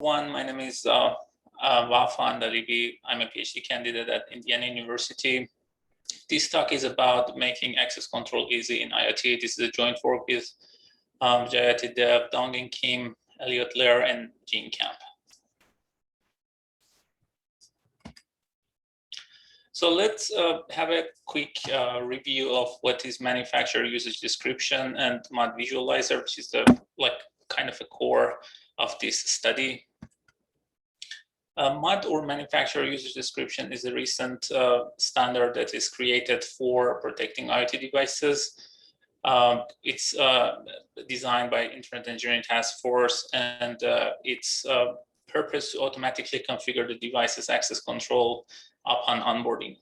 My name is Vafa Andalibi. I'm a PhD candidate at Indiana University. This talk is about making access control easy in IoT. This is a joint work with Jayati, DonginnKim, Eliot, Lear, and GmBH. So let's have a quick review of what is manufacturer usage description and mod visualizer, which is the kind of a core of this study. Mod or manufacturer usage description is a recent standard that is created for protecting IoT devices. It's designed by Internet Engineering Task Force, and its purpose to automatically configure the device's access control upon onboarding.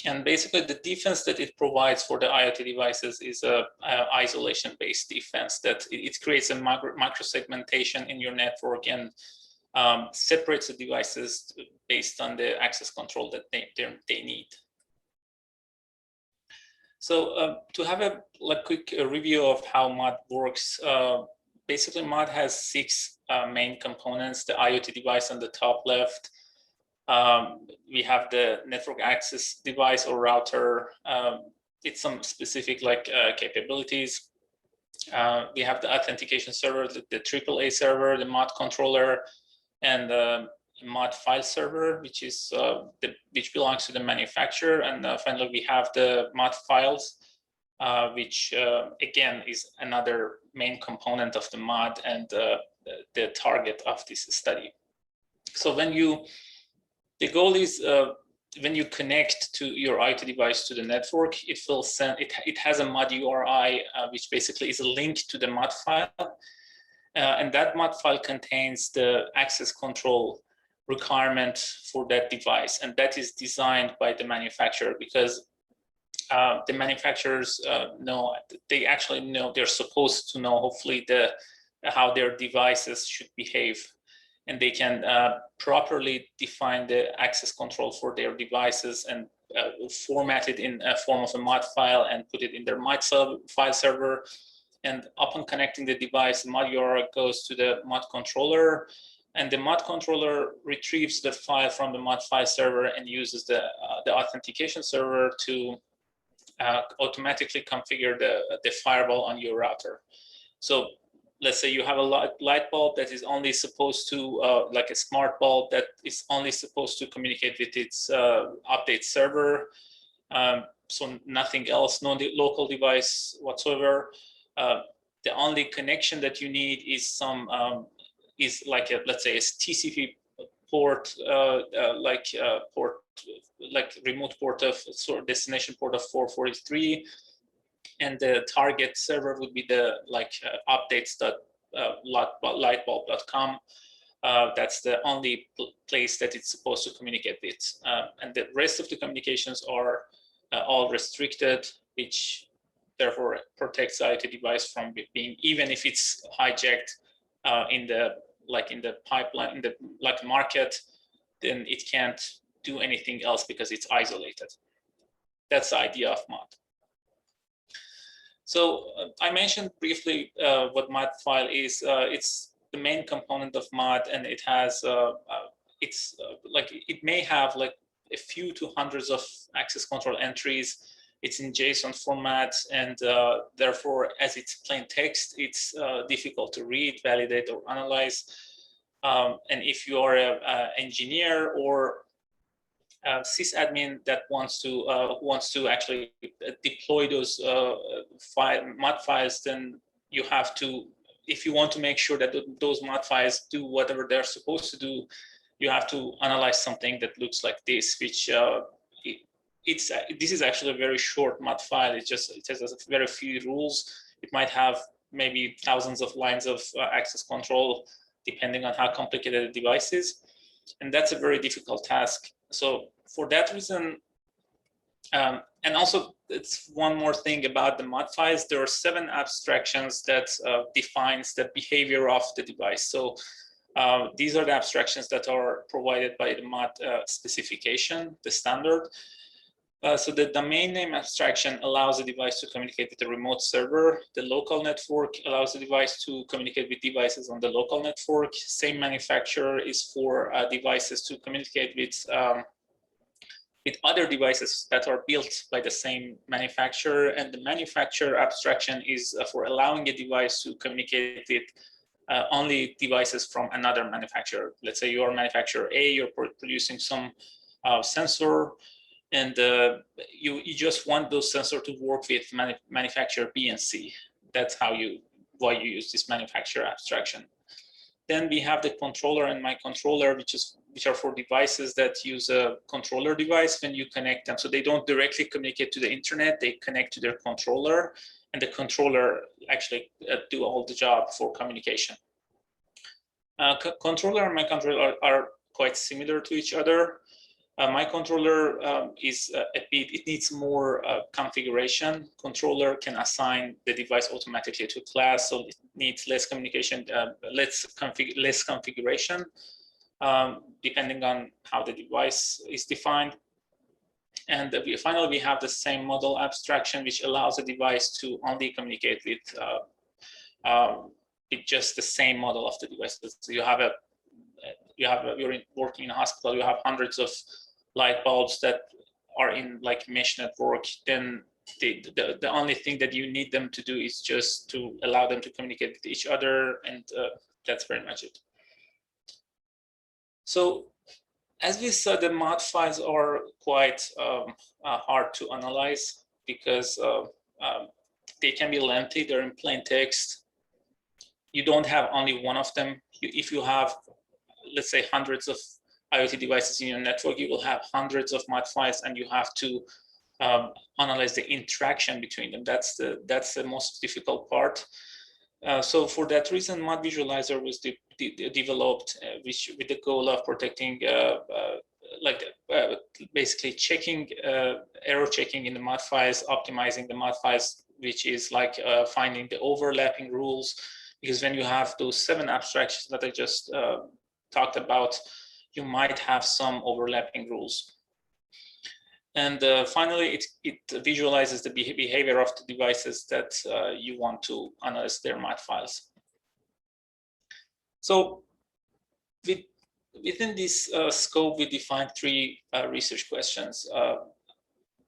And basically, the defense that it provides for the IoT devices is a isolation-based defense that it creates a micro-segmentation in your network and separates the devices based on the access control that they need. So to have a quick review of how mod works, basically mod has 6 main components: the IoT device on the top left. We have the network access device or router. It's some specific capabilities. We have the authentication server, the AAA server, the mod controller, and the mod file server, which is which belongs to the manufacturer. And finally, we have the mod files, which again is another main component of the mod and the target of this study. So the goal is when you connect to your IoT device to the network, it will send it has a mod URI, which basically is a link to the mod file. And that mod file contains the access control requirement for that device. And that is designed by the manufacturer, because the manufacturers they actually know, they're supposed to know, hopefully, how their devices should behave. And they can properly define the access control for their devices and format it in a form of a mod file and put it in their mod file server. And upon connecting the device, the mod URL goes to the mod controller, and the mod controller retrieves the file from the mod file server and uses the authentication server to automatically configure the firewall on your router. So let's say you have a light bulb that is only supposed to, like a smart bulb that is only supposed to communicate with its update server. So nothing else, no local device whatsoever. The only connection that you need is some let's say a TCP port, remote port of destination port of 443, and the target server would be the updates.lightbulb.com. That's the only place that it's supposed to communicate with, and the rest of the communications are all restricted, which therefore protects the IoT device from being, even if it's hijacked in the pipeline, in the market, then it can't do anything else because it's isolated. That's the idea of mod. So I mentioned briefly what mod file is. It's the main component of mod, and it has it may have a few to hundreds of access control entries. It's in JSON format, and therefore, as it's plain text, it's difficult to read, validate, or analyze. And if you are an engineer or a sysadmin that wants to actually deploy those mod files, then you have to, if you want to make sure that those mod files do whatever they're supposed to do, you have to analyze something that looks like this, which this is actually a very short mod file. It has very few rules. It might have maybe thousands of lines of access control, depending on how complicated the device is. And that's a very difficult task. So for that reason, and also it's one more thing about the mod files, there are 7 abstractions that defines the behavior of the device. So these are the abstractions that are provided by the mod specification, the standard. So the domain name abstraction allows the device to communicate with the remote server. The local network allows the device to communicate with devices on the local network. Same manufacturer is for devices to communicate with other devices that are built by the same manufacturer. And the manufacturer abstraction is for allowing a device to communicate with only devices from another manufacturer. Let's say you are manufacturer A, you're producing some sensor, and you just want those sensors to work with manufacturer B and C. That's why you use this manufacturer abstraction. Then we have the controller and my controller, which are for devices that use a controller device when you connect them. So they don't directly communicate to the internet, they connect to their controller, and the controller actually do all the job for communication. Controller and my controller are quite similar to each other. My controller it needs more configuration. Controller can assign the device automatically to a class, so it needs less communication, less configuration, depending on how the device is defined. And finally, we have the same model abstraction, which allows the device to only communicate with just the same model of the device. So you're working in a hospital, you have hundreds of light bulbs that are in like mesh network, then the only thing that you need them to do is just to allow them to communicate with each other, and that's very much it. So as we said, the mod files are quite hard to analyze because they can be lengthy, they're in plain text. You don't have only one of them. If you have, let's say, hundreds of IoT devices in your network, you will have hundreds of mod files, and you have to analyze the interaction between them. That's the most difficult part. So for that reason, mod visualizer was developed, which with the goal of protecting, basically checking, error checking in the mod files, optimizing the mod files, which is like finding the overlapping rules. Because when you have those 7 abstractions that I just talked about, you might have some overlapping rules. And finally, it visualizes the behavior of the devices that you want to analyze their mod files. So within this scope, we defined 3 research questions.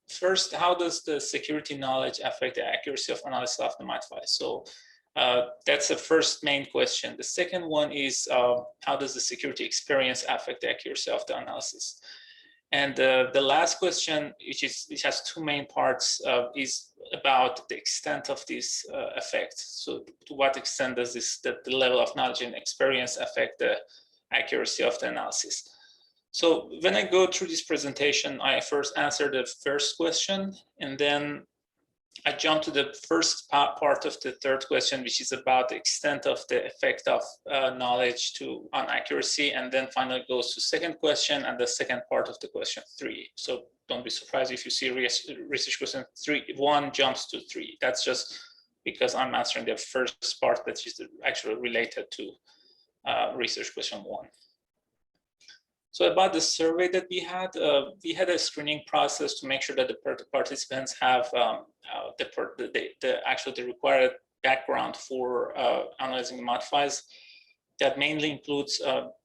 First, how does the security knowledge affect the accuracy of analysis of the mod files? So that's the first main question. The second one is how does the security experience affect the accuracy of the analysis? And the last question, which has 2 main parts, is about the extent of this effect. So to what extent does the level of knowledge and experience affect the accuracy of the analysis? So when I go through this presentation, I first answer the first question, and then I jump to the first part of the third question, which is about the extent of the effect of knowledge on accuracy, and then finally goes to second question and the second part of the question 3. So don't be surprised if you see research question 1 jumps to 3. That's just because I'm answering the first part that is actually related to research question 1. So about the survey that we had a screening process to make sure that the participants have the required background for analyzing the mod files. That mainly includes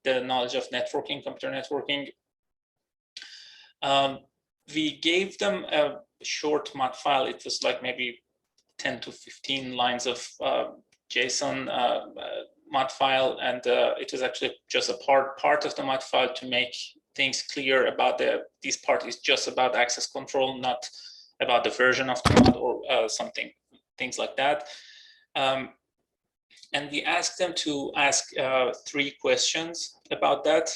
the knowledge of networking, computer networking. We gave them a short mod file. It was like maybe 10 to 15 lines of JSON mod file, and it was actually just a part of the mod file to make things clear about this part is just about access control, not about the version of the mod or things like that. And we asked them to ask 3 questions about that.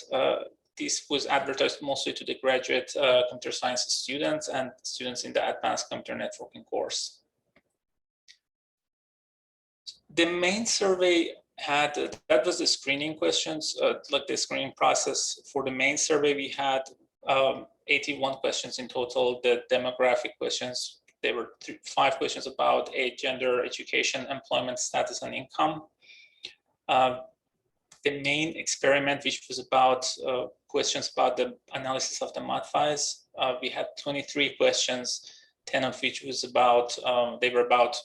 This was advertised mostly to the graduate computer science students and students in the advanced computer networking course. The main survey that was the screening questions, like the screening process. For the main survey, we had 81 questions in total. The demographic questions, there were 5 questions about age, gender, education, employment status, and income. The main experiment, which was about questions about the analysis of the mod files, we had 23 questions, 10 of which was about, they were about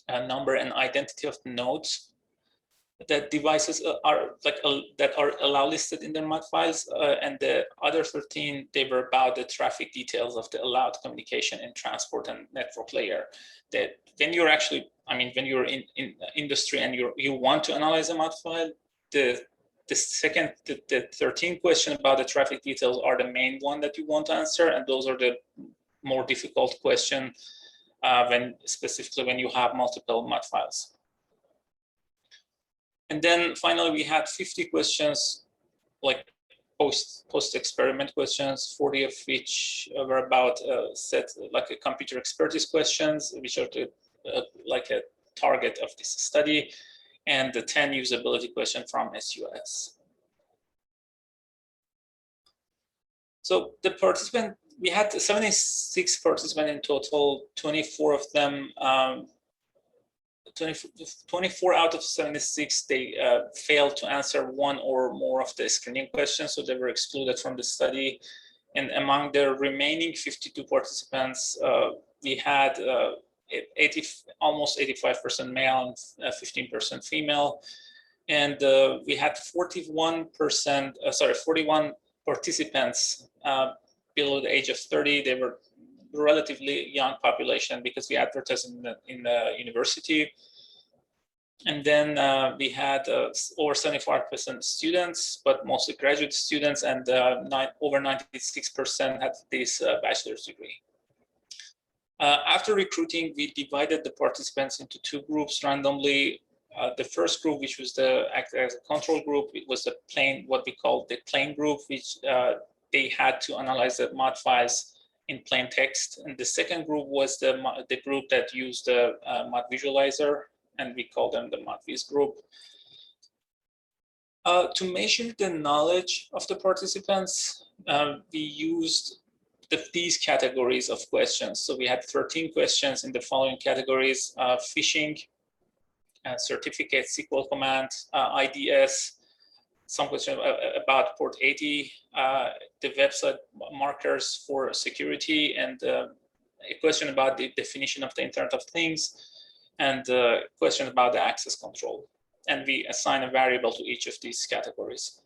number and identity of the nodes that devices are that are allowed listed in their mod files, and the other 13, they were about the traffic details of the allowed communication and transport and network layer. That when you're actually, I mean, when you're in industry and you want to analyze a mod file, the 13 question about the traffic details are the main one that you want to answer, and those are the more difficult question specifically when you have multiple mod files. And then finally, we had 50 questions, like post-experiment questions, 40 of which were about like a computer expertise questions, which are like a target of this study, and the 10 usability questions from SUS. So the participant, we had 76 participants in total, 24 of them 24 out of 76, they failed to answer one or more of the screening questions, so they were excluded from the study. And among the remaining 52 participants, we had almost 85% male and 15% female. And we had 41 participants below the age of 30. They were relatively young population because we advertised in the university. And then we had over 75% students, but mostly graduate students, and over 96% had this bachelor's degree. After recruiting, we divided the participants into two groups randomly. The first group, which was acted as a control group, it was what we call the plain group, which they had to analyze the mod files in plain text. And the second group was the group that used the mod visualizer, and we call them the ModVis group. To measure the knowledge of the participants, we used these categories of questions. So we had 13 questions in the following categories: phishing, certificate, SQL command, IDS, some questions about port 80, the website markers for security, and a question about the definition of the Internet of Things, and a question about the access control. And we assign a variable to each of these categories.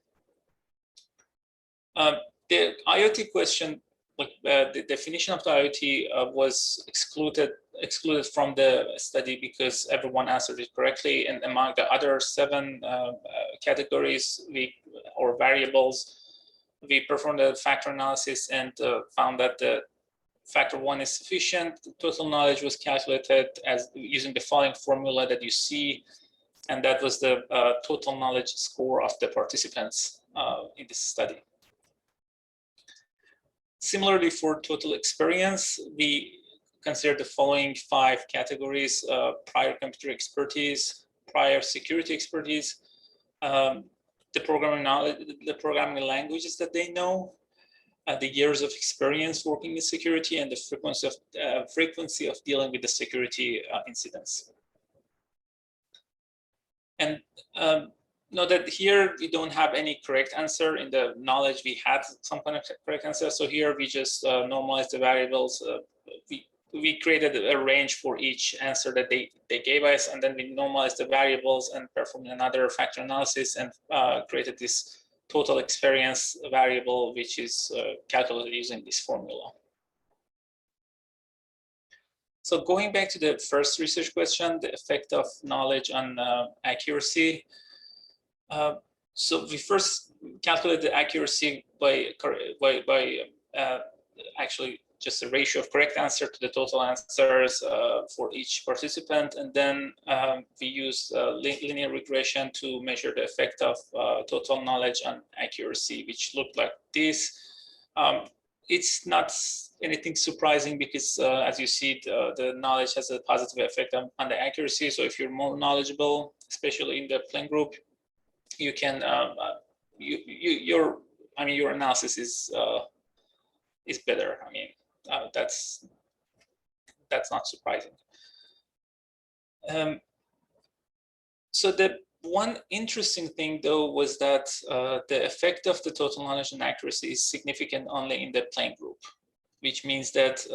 The IoT question, like the definition of the IoT was excluded from the study because everyone answered it correctly. And among the other 7 categories or variables, we performed a factor analysis and found that the factor 1 is sufficient. The total knowledge was calculated as using the following formula that you see, and that was the total knowledge score of the participants in this study. Similarly, for total experience, we considered the following 5 categories: prior computer expertise, prior security expertise, the programming knowledge, the programming languages that they know, the years of experience working in security, and the frequency of dealing with the security incidents. And note that here we don't have any correct answer. In the knowledge we had some kind of correct answer. So here we just normalized the variables. We created a range for each answer that they gave us, and then we normalized the variables and performed another factor analysis and created this total experience variable, which is calculated using this formula. So going back to the first research question, the effect of knowledge on accuracy. So we first calculated the accuracy by actually just a ratio of correct answer to the total answers for each participant. And then we used linear regression to measure the effect of total knowledge on accuracy, which looked like this. It's not anything surprising because as you see, the knowledge has a positive effect on the accuracy. So if you're more knowledgeable, especially in the plain group, you can, your analysis is better. I mean, that's not surprising. So the One interesting thing, though, was that the effect of the total knowledge and accuracy is significant only in the plane group, which means that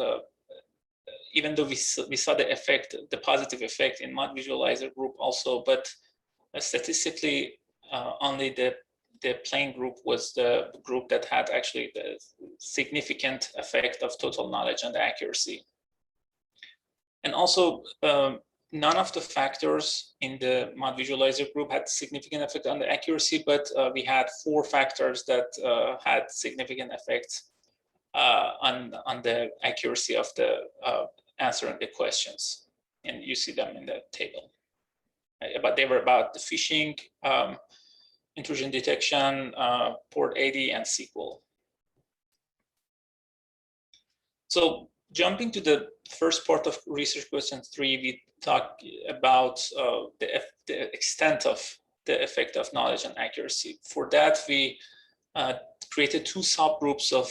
even though we saw the effect, the positive effect in mod visualizer group also, but statistically only the plane group was the group that had actually the significant effect of total knowledge and accuracy. And also, none of the factors in the mod visualizer group had significant effect on the accuracy, but we had 4 factors that had significant effects on the accuracy of the answering the questions. And you see them in the table. But they were about the phishing, intrusion detection, port 80, and SQL. So jumping to the first part of research question 3, we talk about the extent of the effect of knowledge and accuracy. For that, we created 2 subgroups of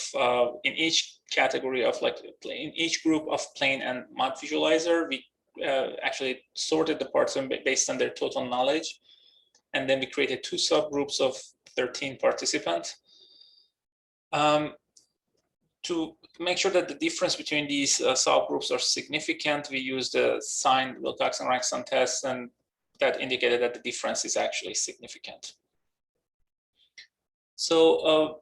in each category of in each group of plane and mod visualizer. We actually sorted the parts based on their total knowledge, and then we created 2 subgroups of 13 participants. To make sure that the difference between these subgroups are significant, we used the signed Wilcoxon-Rankin test, and that indicated that the difference is actually significant. So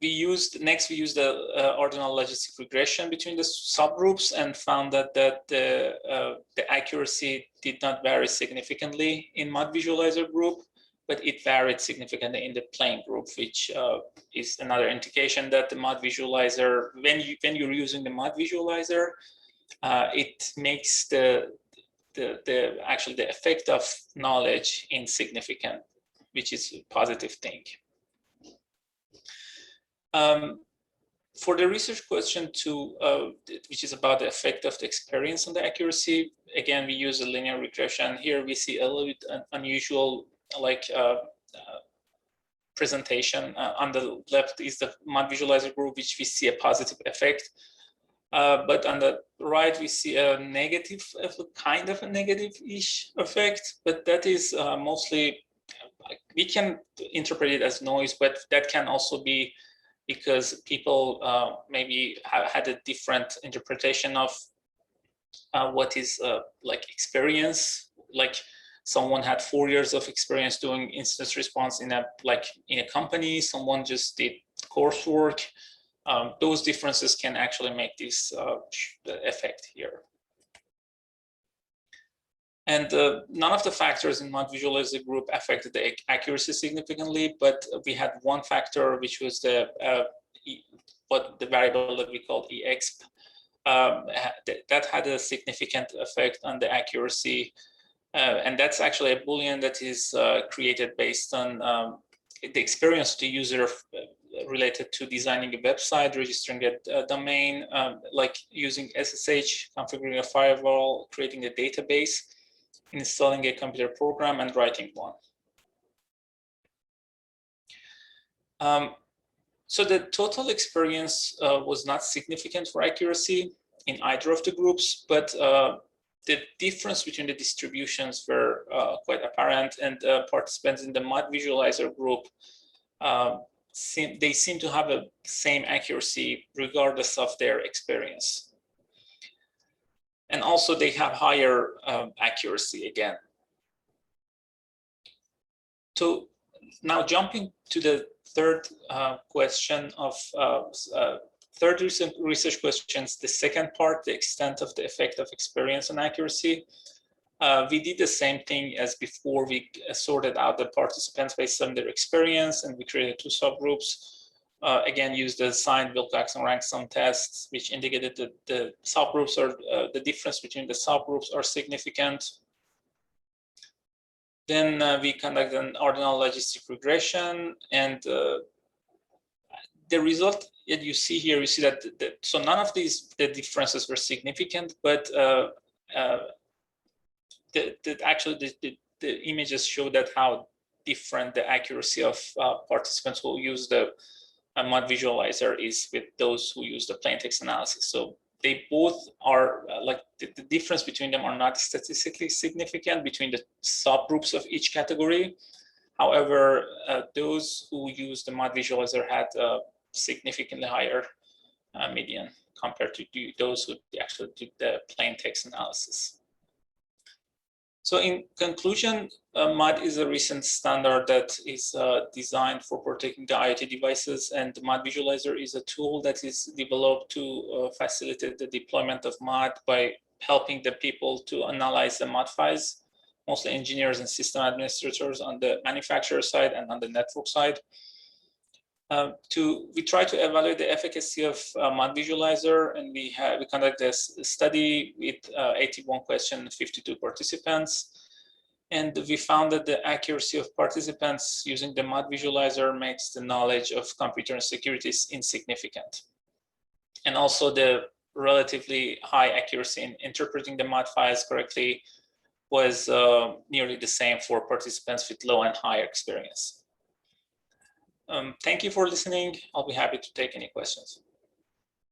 we used the ordinal logistic regression between the subgroups and found that the accuracy did not vary significantly in mod visualizer group, but it varied significantly in the plane group, which is another indication that the mod visualizer, when you're using the mod visualizer, it makes actually the effect of knowledge insignificant, which is a positive thing. For the research question 2, which is about the effect of the experience on the accuracy, again, we use a linear regression. Here we see a little bit unusual presentation. On the left is the mod visualizer group, which we see a positive effect. But on the right, we see a negative, kind of a negative-ish effect, but that is mostly, we can interpret it as noise, but that can also be because people maybe had a different interpretation of what is experience. Like someone had 4 years of experience doing incident response in a company, someone just did coursework. Those differences can actually make this effect here. And none of the factors in mod visualizer group affected the accuracy significantly, but we had one factor, which was the variable that we called exp. That had a significant effect on the accuracy. And that's actually a Boolean that is created based on the experience of the user related to designing a website, registering a domain, like using SSH, configuring a firewall, creating a database, installing a computer program, and writing one. So the total experience was not significant for accuracy in either of the groups, but the difference between the distributions were quite apparent, and participants in the mod visualizer group seem to have the same accuracy regardless of their experience. And also they have higher accuracy again. So now jumping to the third question of third research questions, the second part, the extent of the effect of experience on accuracy. We did the same thing as before. We sorted out the participants based on their experience, and we created 2 subgroups. Again, used the signed Wilcoxon-Rankin tests, which indicated that the subgroups are the difference between the subgroups are significant. Then we conducted an ordinal logistic regression, and the result that you see here, you see that so none of the differences were significant, but actually the images show that how different the accuracy of participants who use the mod visualizer is with those who use the plain text analysis. So they both are like the difference between them are not statistically significant between the subgroups of each category. However, those who use the mod visualizer had a significantly higher median compared to those who actually did the plain text analysis. So in conclusion, MOD is a recent standard that is designed for protecting the IoT devices, and the MOD visualizer is a tool that is developed to facilitate the deployment of MOD by helping the people to analyze the MOD files, mostly engineers and system administrators on the manufacturer side and on the network side. We try to evaluate the efficacy of MOD visualizer, and we conduct this study with 81 questions, 52 participants. And we found that the accuracy of participants using the MOD visualizer makes the knowledge of computer security insignificant. And also the relatively high accuracy in interpreting the MOD files correctly was nearly the same for participants with low and high experience. Thank you for listening. I'll be happy to take any questions.